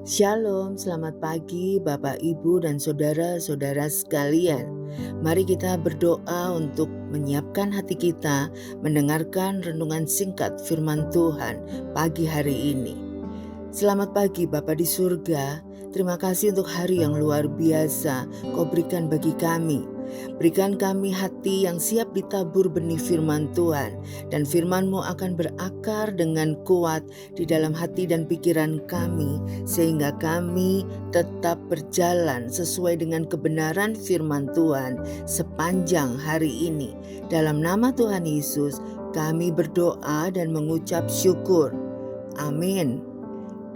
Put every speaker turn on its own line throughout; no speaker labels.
Shalom, selamat pagi Bapak, Ibu, dan saudara-saudara sekalian. Mari kita berdoa untuk menyiapkan hati kita mendengarkan renungan singkat firman Tuhan pagi hari ini. Selamat pagi Bapa di surga, terima kasih untuk hari yang luar biasa Kau berikan bagi kami. Berikan kami hati yang siap ditabur benih firman Tuhan, dan firman-Mu akan berakar dengan kuat di dalam hati dan pikiran kami, sehingga kami tetap berjalan sesuai dengan kebenaran firman Tuhan sepanjang hari ini. Dalam nama Tuhan Yesus, kami berdoa dan mengucap syukur. Amin.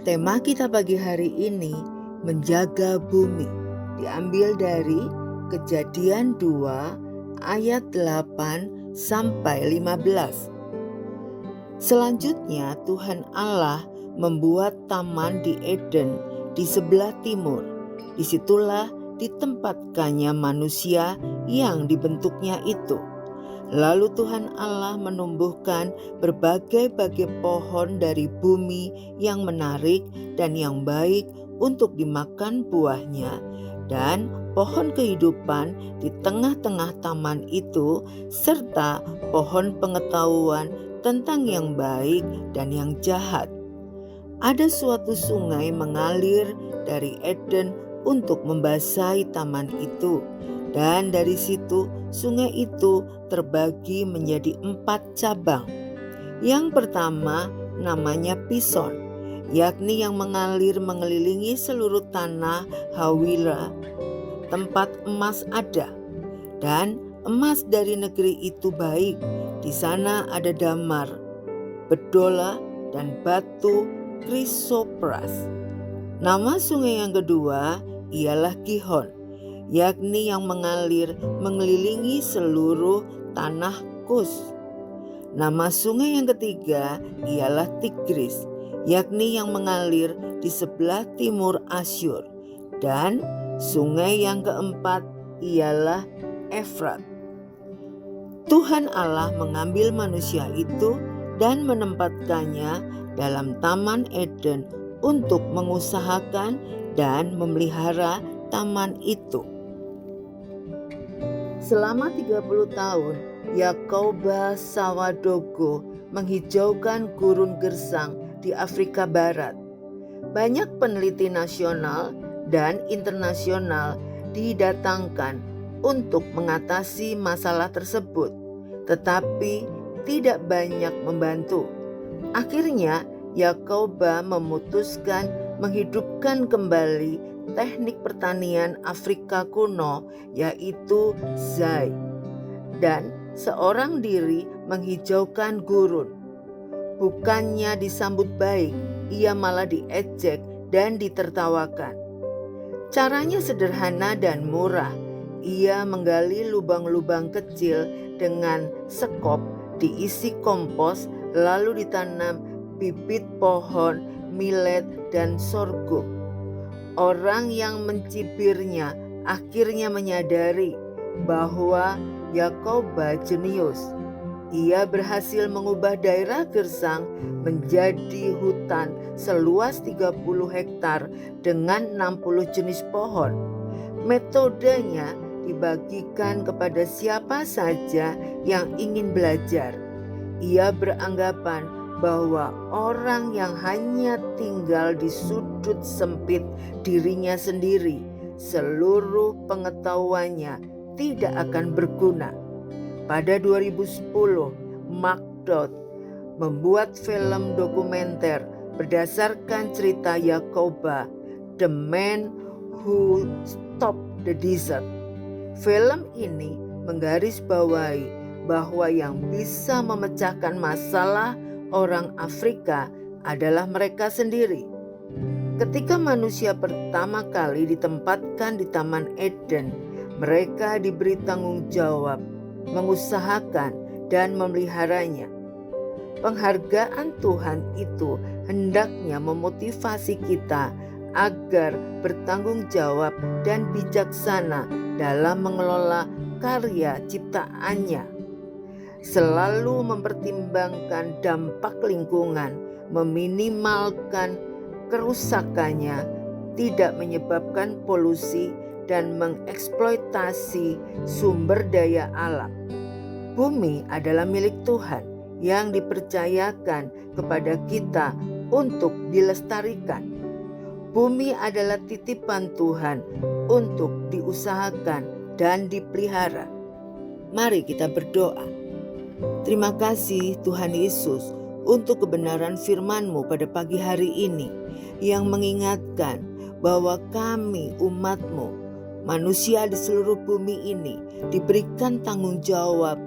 Tema kita pagi hari ini, menjaga bumi, diambil dari Kejadian 2 ayat 8 sampai 15. Selanjutnya Tuhan Allah membuat taman di Eden di sebelah timur. Disitulah ditempatkannya manusia yang dibentuknya itu. Lalu Tuhan Allah menumbuhkan berbagai-bagai pohon dari bumi yang menarik dan yang baik untuk dimakan buahnya, dan pohon kehidupan di tengah-tengah taman itu, serta pohon pengetahuan tentang yang baik dan yang jahat. Ada suatu sungai mengalir dari Eden untuk membasahi taman itu, dan dari situ sungai itu terbagi menjadi 4 cabang. Yang pertama namanya Pison, yakni yang mengalir mengelilingi seluruh tanah Hawila. Tempat emas ada, dan emas dari negeri itu baik. Di sana ada damar, bedola, dan batu krisopras. Nama sungai yang kedua ialah Gihon, yakni yang mengalir mengelilingi seluruh tanah Kus. Nama sungai yang ketiga ialah Tigris, yakni yang mengalir di sebelah timur Asyur. Dan sungai yang keempat ialah Efrat. Tuhan Allah mengambil manusia itu dan menempatkannya dalam Taman Eden untuk mengusahakan dan memelihara taman itu. Selama 30 tahun, Yakoba Sawadogo menghijaukan gurun gersang di Afrika Barat. Banyak peneliti nasional dan internasional didatangkan untuk mengatasi masalah tersebut, tetapi tidak banyak membantu. Akhirnya, Yakoba memutuskan menghidupkan kembali teknik pertanian Afrika kuno, yaitu zai, dan seorang diri menghijaukan gurun. Bukannya disambut baik, ia malah diejek dan ditertawakan. Caranya sederhana dan murah. Ia menggali lubang-lubang kecil dengan sekop, diisi kompos, lalu ditanam bibit pohon, millet, dan sorghum. Orang yang mencibirnya akhirnya menyadari bahwa Yakoba jenius. Ia berhasil mengubah daerah gersang menjadi hutan seluas 30 hektar dengan 60 jenis pohon. Metodenya dibagikan kepada siapa saja yang ingin belajar. Ia beranggapan bahwa orang yang hanya tinggal di sudut sempit dirinya sendiri, seluruh pengetahuannya tidak akan berguna. Pada 2010, Mark Dodd membuat film dokumenter berdasarkan cerita Yakoba, The Man Who Stopped the Desert. Film ini menggarisbawahi bahwa yang bisa memecahkan masalah orang Afrika adalah mereka sendiri. Ketika manusia pertama kali ditempatkan di Taman Eden, mereka diberi tanggung jawab mengusahakan dan memeliharanya. Penghargaan Tuhan itu hendaknya memotivasi kita agar bertanggung jawab dan bijaksana dalam mengelola karya ciptaannya. Selalu mempertimbangkan dampak lingkungan, meminimalkan kerusakannya, tidak menyebabkan polusi dan mengeksploitasi sumber daya alam. Bumi adalah milik Tuhan yang dipercayakan kepada kita untuk dilestarikan. Bumi adalah titipan Tuhan untuk diusahakan dan dipelihara. Mari kita berdoa. Terima kasih Tuhan Yesus untuk kebenaran firman-Mu pada pagi hari ini yang mengingatkan bahwa kami umat-Mu, manusia di seluruh bumi ini, diberikan tanggung jawab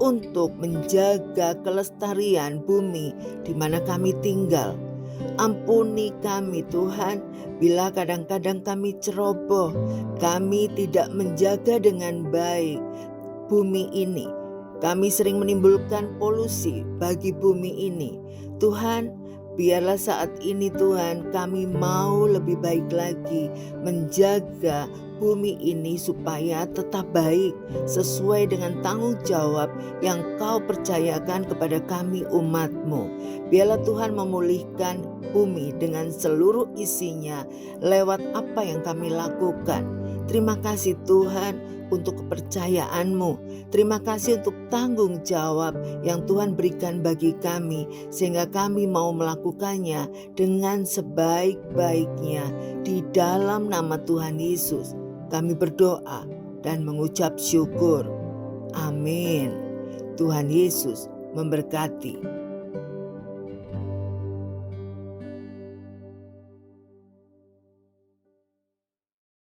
untuk menjaga kelestarian bumi di mana kami tinggal. Ampuni kami Tuhan, bila kadang-kadang kami ceroboh, kami tidak menjaga dengan baik bumi ini. Kami sering menimbulkan polusi bagi bumi ini. Tuhan, biarlah saat ini Tuhan kami mau lebih baik lagi menjaga bumi ini supaya tetap baik sesuai dengan tanggung jawab yang Kau percayakan kepada kami umat-Mu. Biarlah Tuhan memulihkan bumi dengan seluruh isinya lewat apa yang kami lakukan. Terima kasih Tuhan untuk kepercayaan-Mu. Terima kasih untuk tanggung jawab yang Tuhan berikan bagi kami sehingga kami mau melakukannya dengan sebaik-baiknya. Di dalam nama Tuhan Yesus kami berdoa dan mengucap syukur. Amin. Tuhan Yesus memberkati.